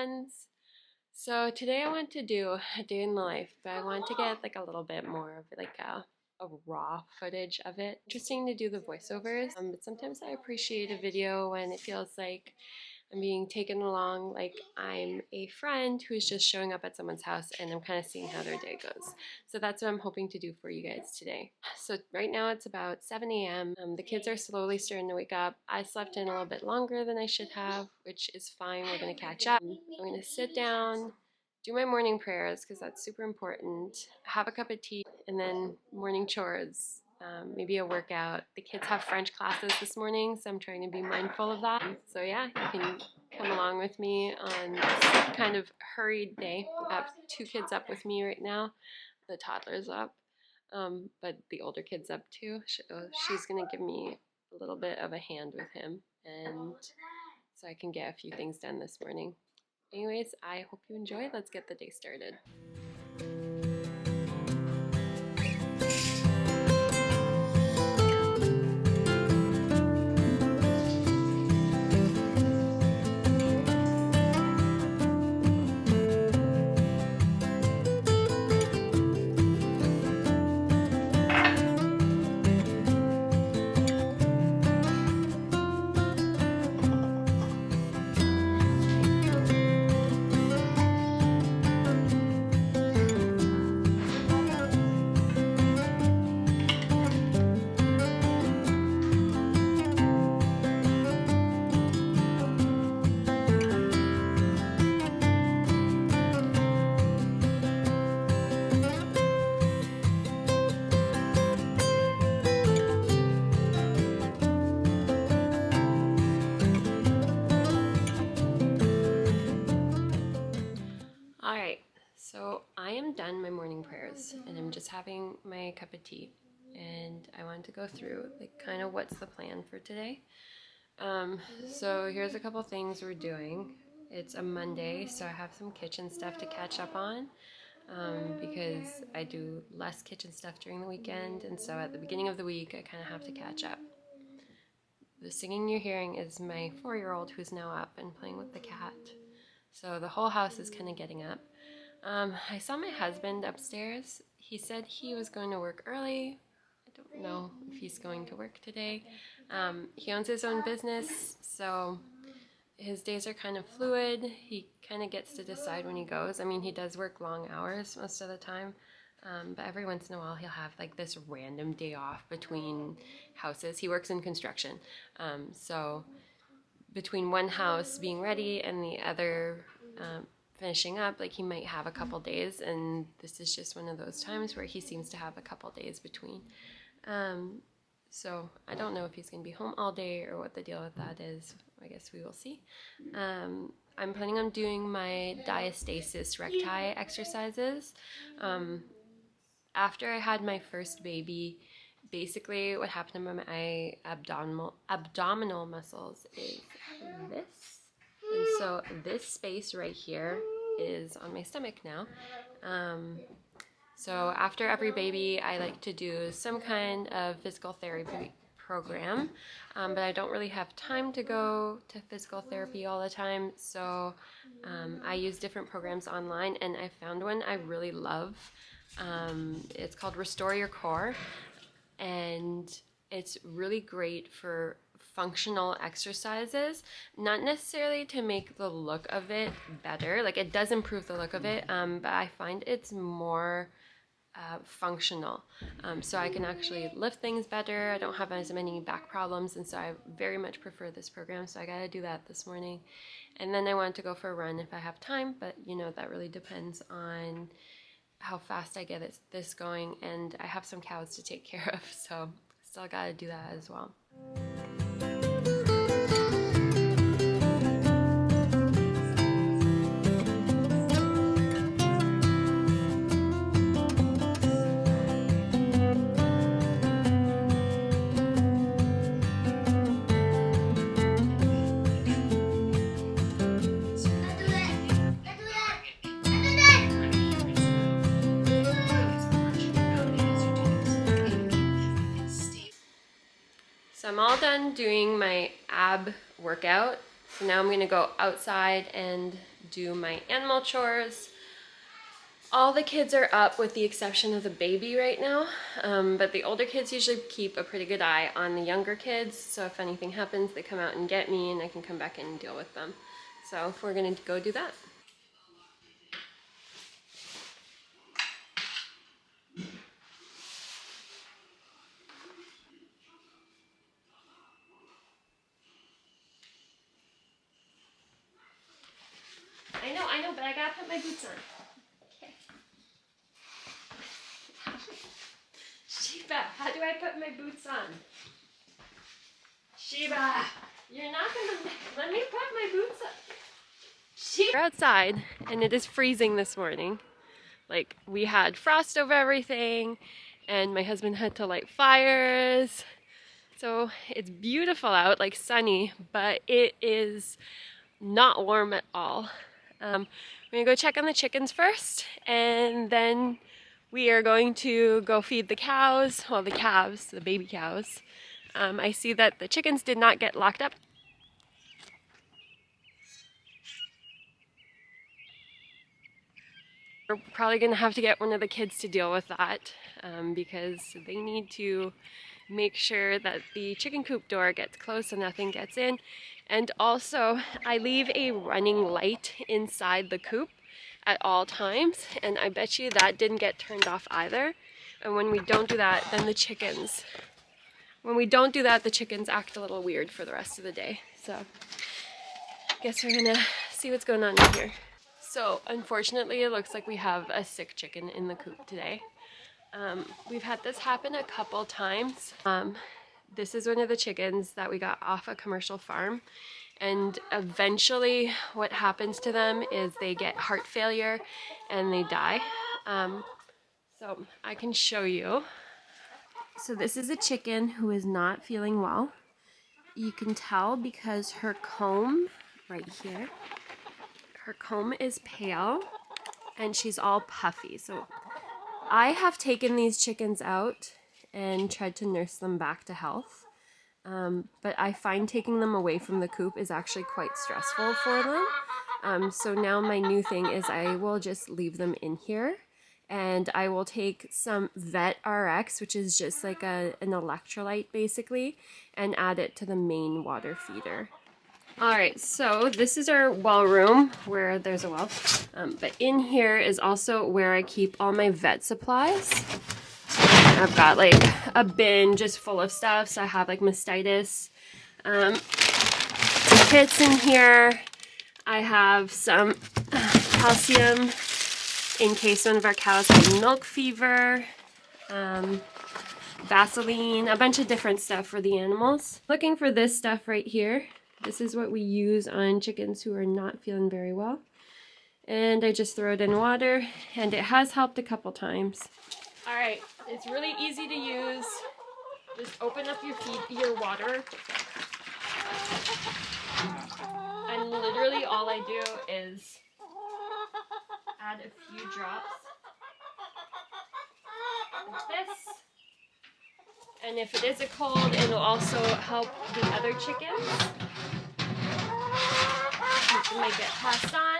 friends. So today I want to do a day in the life, but I want to get like a little bit more of like a raw footage of it. Interesting to do the voiceovers, but sometimes I appreciate a video when it feels like I'm being taken along, like I'm a friend who's just showing up at someone's house and I'm kind of seeing how their day goes. So that's what I'm hoping to do for you guys today. So right now it's about 7 a.m. The kids are slowly starting to wake up. I slept in a little bit longer than I should have, which is fine. We're going to catch up. I'm going to sit down, do my morning prayers because that's super important, have a cup of tea, and then morning chores. Maybe a workout. The kids have French classes this morning, so I'm trying to be mindful of that. So yeah, you can come along with me on this kind of hurried day. I have 2 kids up with me right now. The toddler's up, but the older kid's up too. She's gonna give me a little bit of a hand with him, and so I can get a few things done this morning. Anyways, I hope you enjoy. Let's get the day started. Alright, so I am done my morning prayers and I'm just having my cup of tea, and I want to go through like kind of what's the plan for today. So here's a couple things we're doing. It's a Monday, so I have some kitchen stuff to catch up on because I do less kitchen stuff during the weekend, and so at the beginning of the week I kind of have to catch up. The singing you're hearing is my 4-year-old who's now up and playing with the cat. So the whole house is kind of getting up. I saw my husband upstairs. He said he was going to work early. I don't know if he's going to work today. He owns his own business, so his days are kind of fluid. He kind of gets to decide when he goes. I mean, he does work long hours most of the time, but every once in a while he'll have like this random day off between houses. He works in construction, so between one house being ready and the other finishing up, like he might have a couple days, and this is just one of those times where he seems to have a couple days between. So I don't know if he's going to be home all day or what the deal with that is. I guess we will see. I'm planning on doing my diastasis recti exercises. After I had my first baby, basically what happened to my abdominal muscles is this. And so this space right here is on my stomach now. So after every baby, I like to do some kind of physical therapy program, but I don't really have time to go to physical therapy all the time. So I use different programs online, and I found one I really love. It's called Restore Your Core, and it's really great for functional exercises, not necessarily to make the look of it better. Like, it does improve the look of it, but I find it's more functional. So I can actually lift things better. I don't have as many back problems, and so I very much prefer this program. So I gotta do that this morning. And then I want to go for a run if I have time, but you know, that really depends on how fast I get this going, and I have some cows to take care of, so still gotta do that as well. So I'm all done doing my ab workout. So now I'm gonna go outside and do my animal chores. All the kids are up with the exception of the baby right now, but the older kids usually keep a pretty good eye on the younger kids, so if anything happens, they come out and get me and I can come back in and deal with them. So we're gonna go do that. I know, but I gotta put my boots on. Okay. Sheba, how do I put my boots on? Sheba, you're not gonna let me put my boots on. Sheba. We're outside and it is freezing this morning. Like, we had frost over everything and my husband had to light fires. So it's beautiful out, like sunny, but it is not warm at all. We're gonna go check on the chickens first, and then we are going to go feed the cows, well, the calves, the baby cows. I see that the chickens did not get locked up. We're probably gonna have to get one of the kids to deal with that because they need to make sure that the chicken coop door gets closed so nothing gets in. And also, I leave a running light inside the coop at all times, and I bet you that didn't get turned off either. And when we don't do that, then the chickens act a little weird for the rest of the day. So I guess we're gonna see what's going on in here. So unfortunately, it looks like we have a sick chicken in the coop today. We've had this happen a couple times. This is one of the chickens that we got off a commercial farm, and eventually what happens to them is they get heart failure and they die. So I can show you. So this is a chicken who is not feeling well. You can tell because her comb right here, her comb is pale and she's all puffy. So I have taken these chickens out and tried to nurse them back to health. But I find taking them away from the coop is actually quite stressful for them. So now my new thing is I will just leave them in here, and I will take some Vet RX, which is just like an electrolyte basically, and add it to the main water feeder. Alright, so this is our well room where there's a well, but in here is also where I keep all my vet supplies. I've got like a bin just full of stuff, so I have like mastitis kits in here. I have some calcium in case one of our cows has milk fever, Vaseline, a bunch of different stuff for the animals. Looking for this stuff right here. This is what we use on chickens who are not feeling very well. And I just throw it in water, and it has helped a couple times. Alright, it's really easy to use. Just open up your water. And literally all I do is add a few drops like this. And if it is a cold, it'll also help the other chickens. It might get passed on.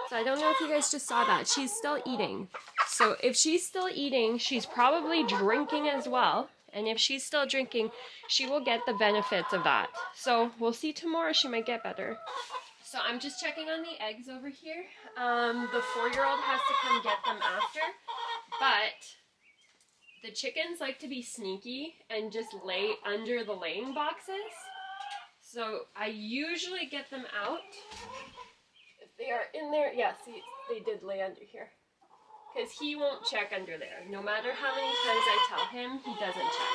So I don't know if you guys just saw that. She's still eating. So if she's still eating, she's probably drinking as well. And if she's still drinking, she will get the benefits of that. So we'll see tomorrow, she might get better. So I'm just checking on the eggs over here. The 4-year-old has to come get them after. But the chickens like to be sneaky and just lay under the laying boxes. So I usually get them out. If they are in there, yeah, see, they did lay under here. Because he won't check under there. No matter how many times I tell him, he doesn't check.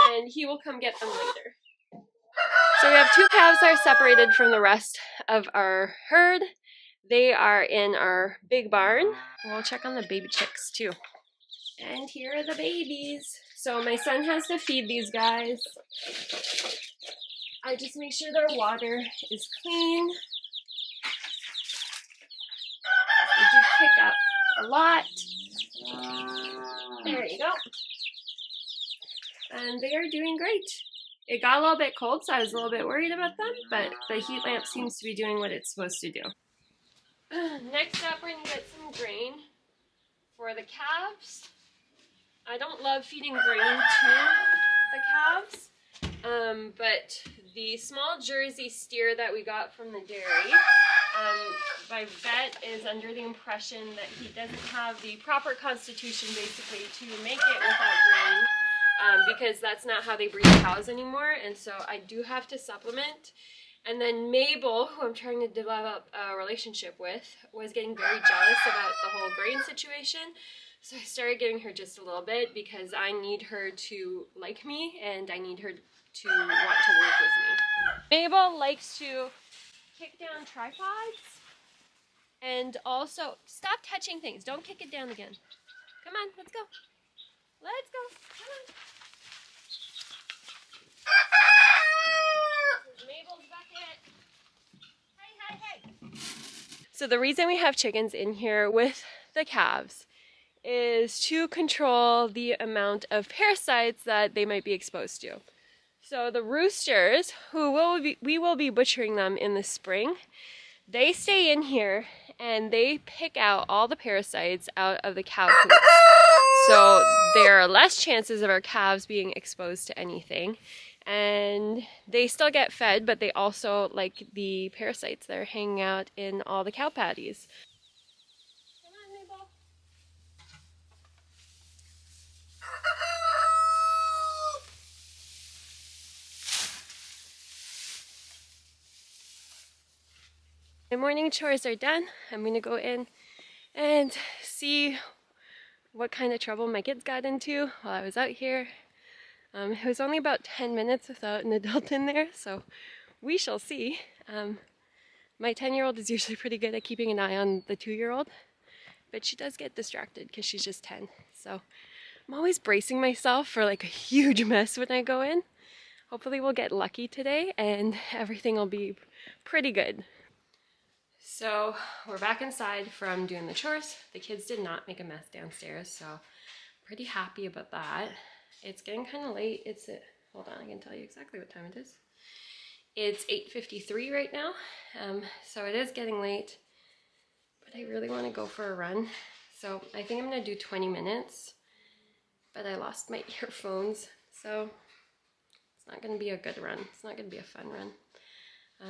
And he will come get them later. So we have 2 calves that are separated from the rest of our herd. They are in our big barn. We'll check on the baby chicks too. And here are the babies. So my son has to feed these guys. I just make sure their water is clean. They do pick up a lot. There you go. And they are doing great. It got a little bit cold, so I was a little bit worried about them, but the heat lamp seems to be doing what it's supposed to do. Next up, we're going to get some grain for the calves. I don't love feeding grain to the calves, but the small Jersey steer that we got from the dairy, my vet is under the impression that he doesn't have the proper constitution basically to make it without grain, because that's not how they breed cows anymore, and so I do have to supplement. And then Mabel, who I'm trying to develop a relationship with, was getting very jealous about the whole grain situation. So I started giving her just a little bit because I need her to like me and I need her to want to work with me. Mabel likes to kick down tripods and also stop touching things. Don't kick it down again. Come on, let's go. Let's go. Come on. Mabel's bucket. Hey, hey, hey. So the reason we have chickens in here with the calves is to control the amount of parasites that they might be exposed to. So the roosters, we will be butchering them in the spring, they stay in here and they pick out all the parasites out of the cow poops. So there are less chances of our calves being exposed to anything. And they still get fed, but they also like the parasites that are hanging out in all the cow patties. Come on, Mabel. My morning chores are done. I'm going to go in and see what kind of trouble my kids got into while I was out here. It was only about 10 minutes without an adult in there, so we shall see. My 10-year-old is usually pretty good at keeping an eye on the 2-year-old, but she does get distracted because she's just 10. So I'm always bracing myself for like a huge mess when I go in. Hopefully we'll get lucky today and everything will be pretty good. So we're back inside from doing the chores. The kids did not make a mess downstairs, so I'm pretty happy about that. It's getting kind of late. Hold on, I can tell you exactly what time it is. It's 8:53 right now, so it is getting late, but I really want to go for a run. So I think I'm going to do 20 minutes, but I lost my earphones, so it's not going to be a good run. It's not going to be a fun run.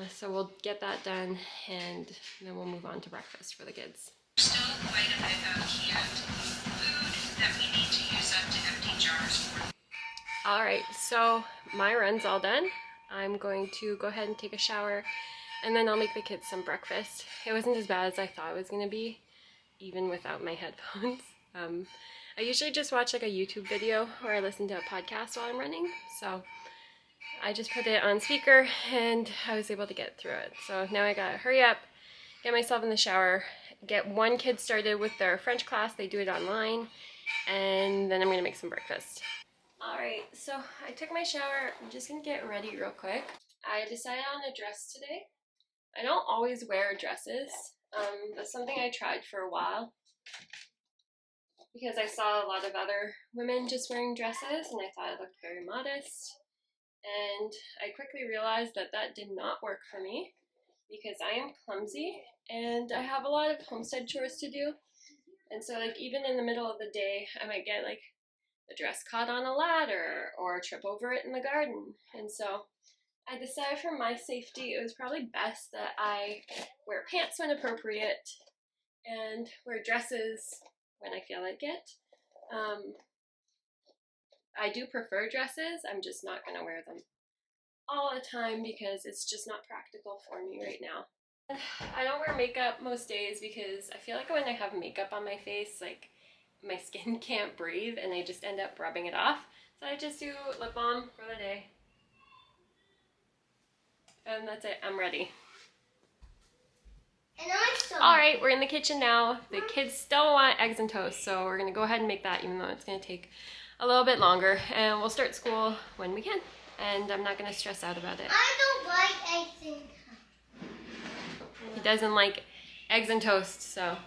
So we'll get that done, and then we'll move on to breakfast for the kids. There's still quite a bit of canned food that we need to use up to empty jars for. Alright, so my run's all done. I'm going to go ahead and take a shower, and then I'll make the kids some breakfast. It wasn't as bad as I thought it was going to be, even without my headphones. I usually just watch like a YouTube video or I listen to a podcast while I'm running, so I just put it on speaker and I was able to get through it. So now I gotta hurry up, get myself in the shower, get one kid started with their French class. They do it online, and then I'm gonna make some breakfast. Alright, so I took my shower. I'm just gonna get ready real quick. I decided on a dress today. I don't always wear dresses. That's something I tried for a while because I saw a lot of other women just wearing dresses and I thought it looked very modest. And I quickly realized that that did not work for me because I am clumsy and I have a lot of homestead chores to do. And so like even in the middle of the day, I might get like the dress caught on a ladder or trip over it in the garden. And so I decided for my safety, it was probably best that I wear pants when appropriate and wear dresses when I feel like it. I do prefer dresses, I'm just not going to wear them all the time because it's just not practical for me right now. I don't wear makeup most days because I feel like when I have makeup on my face, like my skin can't breathe and I just end up rubbing it off. So I just do lip balm for the day. And that's it, I'm ready. Alright, we're in the kitchen now. The kids still want eggs and toast, so we're going to go ahead and make that even though it's going to take a little bit longer. And we'll start school when we can. And I'm not going to stress out about it. I don't like eggs and toast. He doesn't like eggs and toast, so...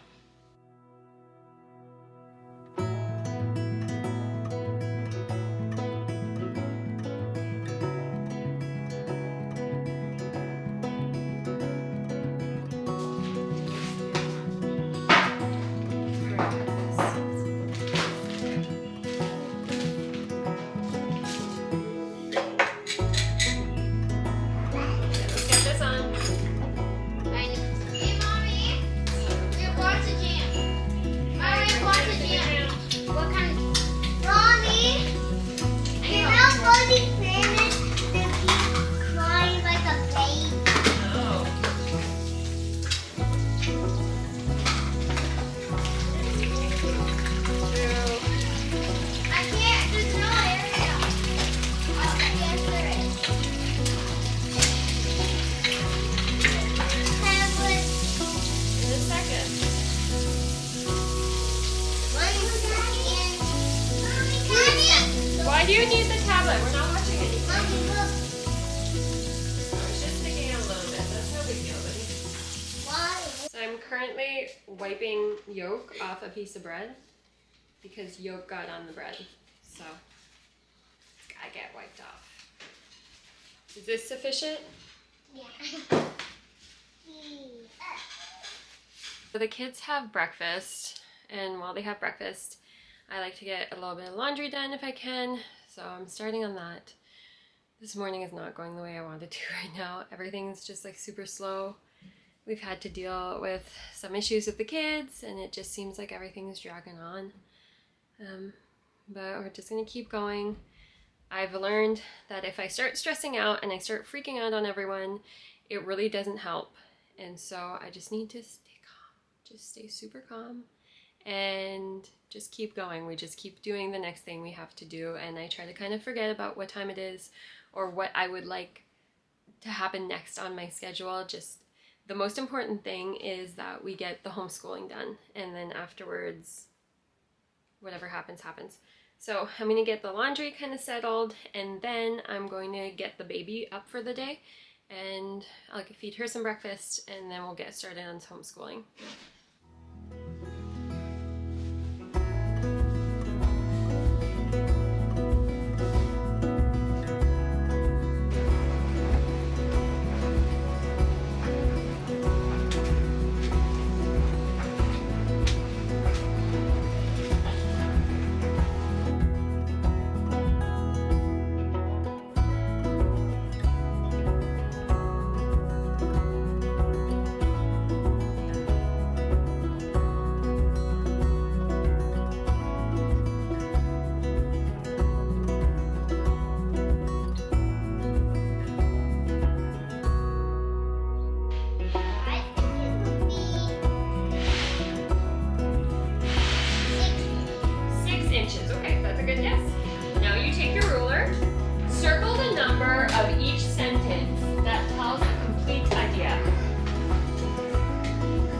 this on. Hey, Mommy. We want to jam. Mommy, we want to jam. What kind of... Mommy, can I really finish the keep crying like a baby? No. I can't. There's no area. Oh, yes, there is. Tablet. In a second. Why do you need the tablet? We're not watching anything. Mommy, look. I was just sticking out a little bit. That's no big deal, buddy. Why? So I'm currently wiping yolk off a piece of bread because yolk got on the bread. So it's gotta get wiped off. Is this sufficient? Yeah. So the kids have breakfast, and while they have breakfast, I like to get a little bit of laundry done if I can. So I'm starting on that. This morning is not going the way I wanted to right now. Everything's just like super slow. We've had to deal with some issues with the kids, and it just seems like everything's dragging on. But we're just gonna keep going. I've learned that if I start stressing out and I start freaking out on everyone, it really doesn't help. And so I just need to stay calm, just stay super calm and just keep going. We just keep doing the next thing we have to do, and I try to kind of forget about what time it is or what I would like to happen next on my schedule. Just the most important thing is that we get the homeschooling done, and then afterwards, whatever happens, happens. So I'm going to get the laundry kind of settled, and then I'm going to get the baby up for the day, and I'll feed her some breakfast, and then we'll get started on homeschooling. I think it would be 6 inches, okay, that's a good guess. Now you take your ruler, circle the number of each sentence that tells a complete idea.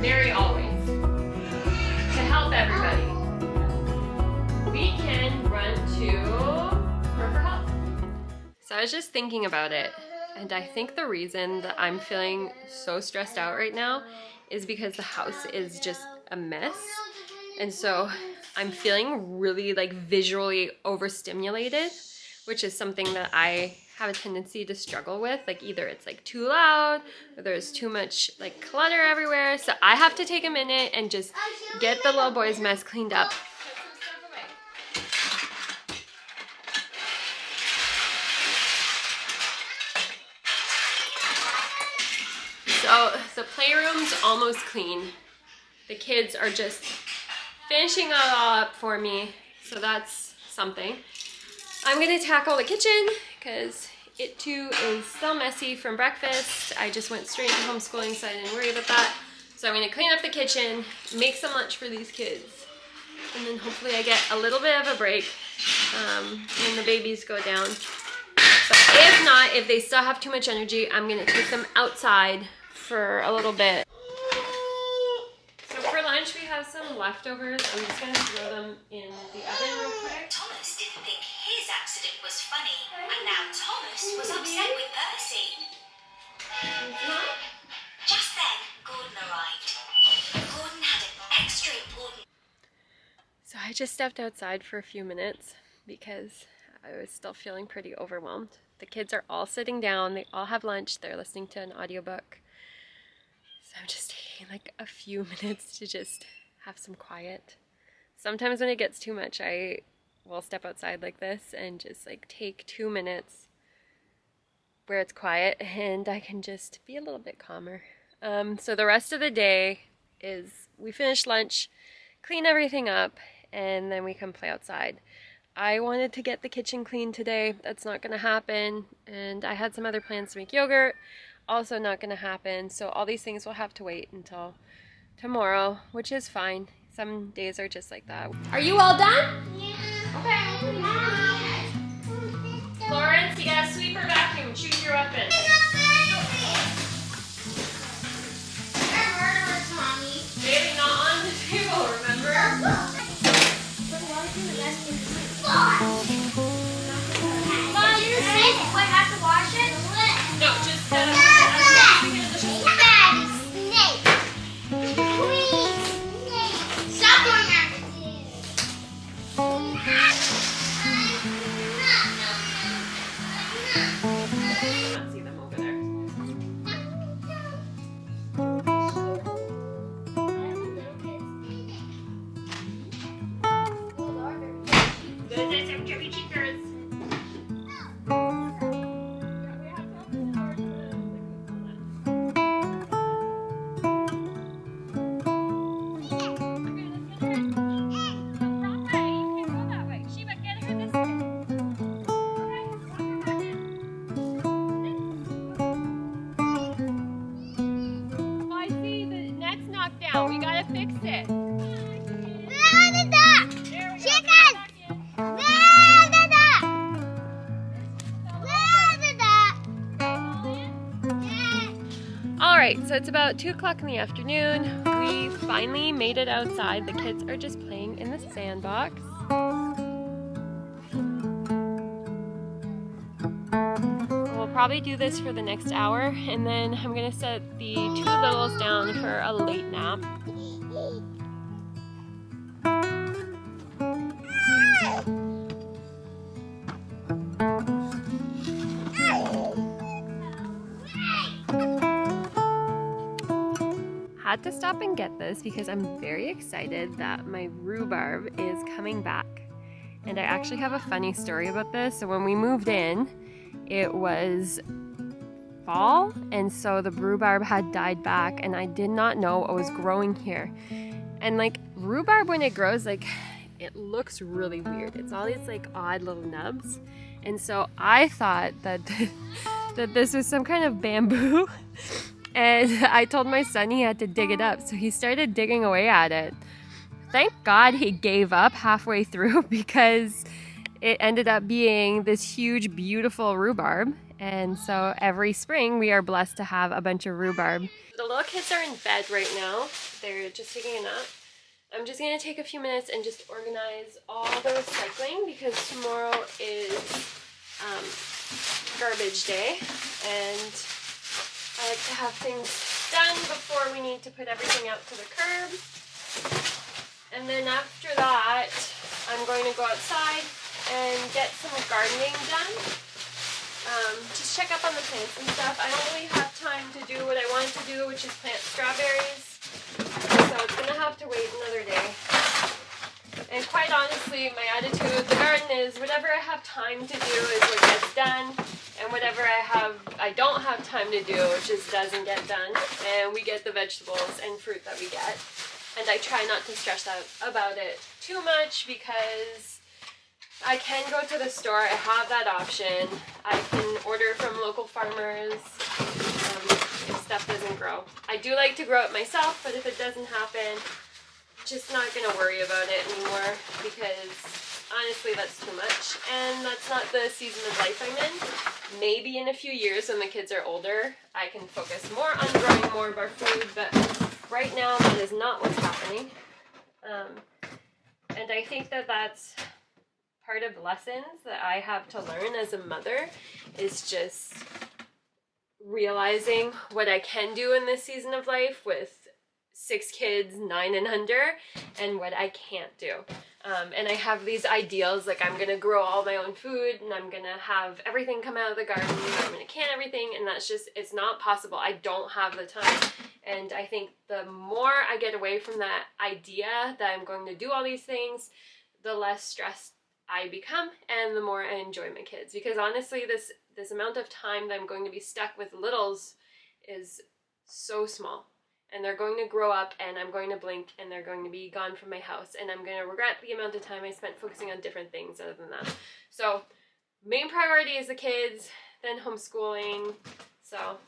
Very always. To help everybody. We can run to her for help. So I was just thinking about it, and I think the reason that I'm feeling so stressed out right now is because the house is just a mess. And so I'm feeling really like visually overstimulated, which is something that I have a tendency to struggle with. Like either it's like too loud or there's too much like clutter everywhere. So I have to take a minute and just get the little boy's mess cleaned up. So the playroom's almost clean. The kids are just finishing it all up for me, so that's something. I'm gonna tackle the kitchen because it too is still messy from breakfast. I just went straight into homeschooling, so I didn't worry about that. So I'm gonna clean up the kitchen, make some lunch for these kids, and then hopefully I get a little bit of a break when the babies go down. But if not, if they still have too much energy, I'm gonna take them outside for a little bit. So for lunch we have some leftovers. I'm just gonna throw them in the oven real quick. Thomas didn't think his accident was funny, and now Thomas was upset with Percy. Just then, Gordon arrived. Gordon had an extra important... So I just stepped outside for a few minutes because I was still feeling pretty overwhelmed. The kids are all sitting down, they all have lunch, they're listening to an audiobook. So I'm just taking like a few minutes to just have some quiet. Sometimes when it gets too much, I will step outside like this and just like take 2 minutes where it's quiet and I can just be a little bit calmer. So the rest of the day is we finish lunch, clean everything up, and then we come play outside. I wanted to get the kitchen clean today. That's not going to happen. And I had some other plans to make yogurt. Also not going to happen. So all these things will have to wait until tomorrow, which is fine. Some days are just like that. Are you all done? Yeah. Okay. Lawrence, you gotta sweep or vacuum. Choose your weapon. They're murderers, Mommy. Baby, not on the table, remember? Wait, have to wash it? No, just Stop doing that. not see them over there. Those are some chubby cheekers. We gotta fix it. Alright, so it's about 2 o'clock in the afternoon. We finally made it outside. The kids are just playing in the sandbox. We'll probably do this for the next hour, and then I'm gonna set the 2 littles down for a late nap. Had to stop and get this because I'm very excited that my rhubarb is coming back. And I actually have a funny story about this. So when we moved in, it was fall, and so the rhubarb had died back, and I did not know it was growing here. And like rhubarb, when it grows, like it looks really weird. It's all these like odd little nubs. And so I thought that that this was some kind of bamboo. And I told my son he had to dig it up, so he started digging away at it. Thank God he gave up halfway through, because it ended up being this huge, beautiful rhubarb. And so every spring we are blessed to have a bunch of rhubarb. The little kids are in bed right now. They're just taking a nap. I'm just gonna take a few minutes and just organize all the recycling, because tomorrow is garbage day, and I like to have things done before we need to put everything out to the curb. And then after that, I'm going to go outside and get some gardening done. Just check up on the plants and stuff. I don't really have time to do what I wanted to do, which is plant strawberries. So it's going to have to wait another day. And quite honestly, my attitude with the garden is whatever I have time to do is what gets done. And whatever I don't have time to do, it just doesn't get done. And we get the vegetables and fruit that we get. And I try not to stress out about it too much, because I can go to the store. I have that option. I can order from local farmers if stuff doesn't grow. I do like to grow it myself, but if it doesn't happen, just not going to worry about it anymore, because honestly that's too much, and that's not the season of life I'm in. Maybe in a few years when the kids are older I can focus more on growing more of our food, but right now that is not what's happening. And I think that that's part of lessons that I have to learn as a mother, is just realizing what I can do in this season of life with 6 kids, 9 and under, and what I can't do. And I have these ideals, like I'm gonna grow all my own food, and I'm gonna have everything come out of the garden, and I'm gonna can everything, and that's just, it's not possible. I don't have the time. And I think the more I get away from that idea that I'm going to do all these things, the less stressed I become, and the more I enjoy my kids. Because honestly, this amount of time that I'm going to be stuck with littles is so small. And they're going to grow up and I'm going to blink and they're going to be gone from my house and I'm going to regret the amount of time I spent focusing on different things other than that. So main priority is the kids, then homeschooling, so,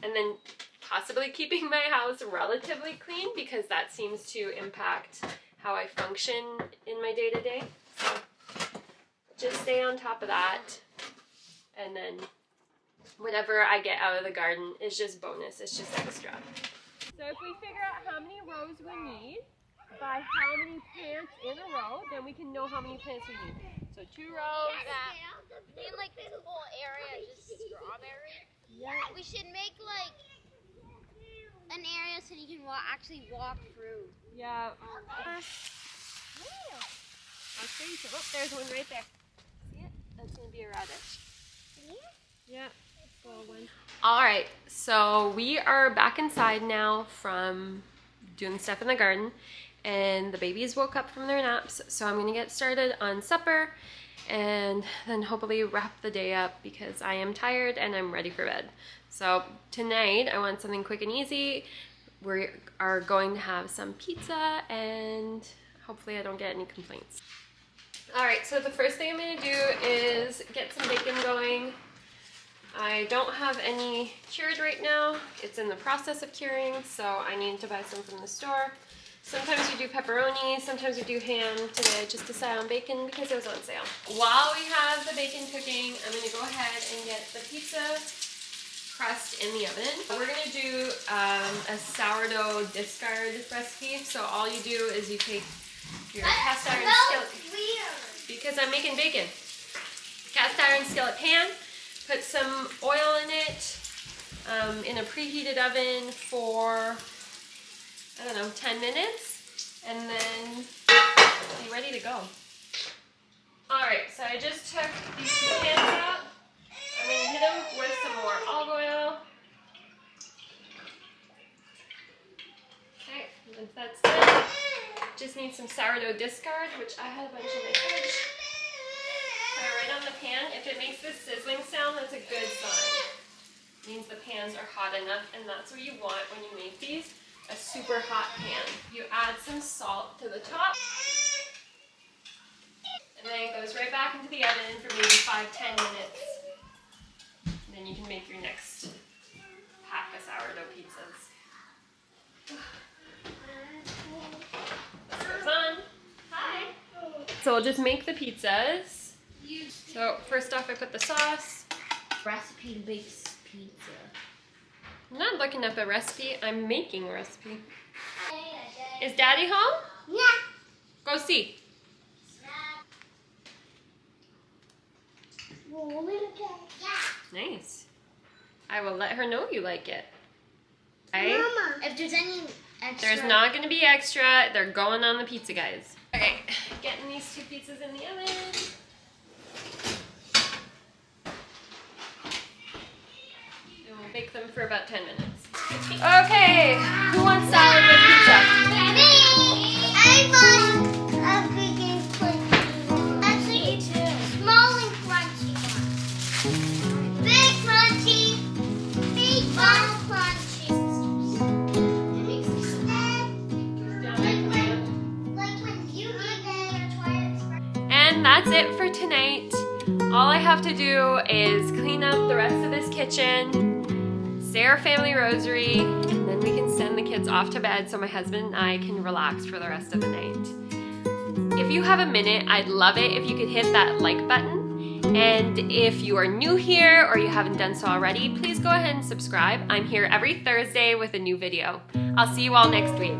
and then possibly keeping my house relatively clean because that seems to impact how I function in my day-to-day. So just stay on top of that, and then whatever I get out of the garden is just bonus, it's just extra. So if we figure out how many rows we need by how many plants in a row, then we can know how many plants we need. So 2 rows. In like this whole area, just strawberry. Yeah. We should make like an area so you can actually walk through. Yeah. I'll show you some. Oh, there's one right there. See it? That's going to be a radish. Yeah. Alright, so we are back inside now from doing stuff in the garden, and the babies woke up from their naps, so I'm going to get started on supper and then hopefully wrap the day up because I am tired and I'm ready for bed. So tonight I want something quick and easy. We are going to have some pizza and hopefully I don't get any complaints. Alright, so the first thing I'm going to do is get some bacon going. I don't have any cured right now. It's in the process of curing, so I need to buy some from the store. Sometimes we do pepperoni, sometimes we do ham. Today I just decided on bacon because it was on sale. While we have the bacon cooking, I'm going to go ahead and get the pizza crust in the oven. We're going to do a sourdough discard recipe. So all you do is you take your cast iron skillet, because I'm making bacon. Cast iron skillet pan, put some oil in it in a preheated oven for, I don't know, 10 minutes, and then be ready to go. Alright, so I just took these 2 pans out. I'm going to hit them with some more olive oil. Okay, once that's done, just need some sourdough discard, which I had a bunch in my fridge. Put it right on the pan. If it makes this sizzling sound, that's a good sign. It means the pans are hot enough, and that's what you want when you make these. A super hot pan. You add some salt to the top, and then it goes right back into the oven for maybe 5-10 minutes. And then you can make your next pack of sourdough pizzas. This goes on. Hi. So we'll just make the pizzas. So first off, I put the sauce. Recipe makes pizza. I'm not looking up a recipe, I'm making a recipe. Is Daddy home? Yeah. Go see. Nice. I will let her know you like it. Okay? Mama, if there's any extra... There's not going to be extra. They're going on the pizza, guys. Okay, getting these 2 pizzas in the oven. And we'll bake them for about 10 minutes. Okay, who wants salad with pizza? I want a big and crunchy. Actually, small and crunchy one. Big crunchy, big one crunchy. Like when you eat your And that's it for tonight. All I have to do is clean up the rest of this kitchen, say our family rosary, and then we can send the kids off to bed so my husband and I can relax for the rest of the night. If you have a minute, I'd love it if you could hit that like button. And if you are new here or you haven't done so already, please go ahead and subscribe. I'm here every Thursday with a new video. I'll see you all next week.